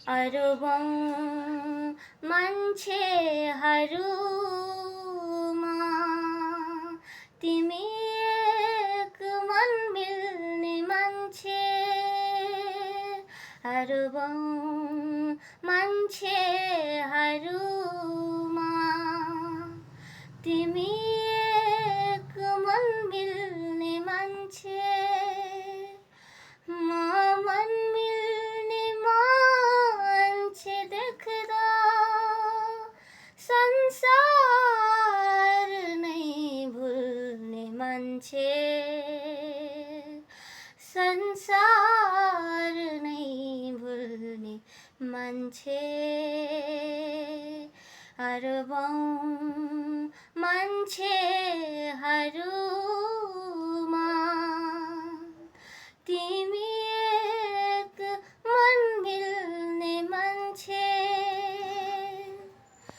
अरबौं मान्छेहरूमा तिमी एक मन मिल्ने मान्छे। अरबौं मान्छेहरूमा तिमी एक मन मिल्ने मान्छे। मन मिल्ने मान्छे देख्दा संसार नै भुल्ने मान्छे। संसार नै भुल्ने मान्छे। अरबौं मान्छेहरू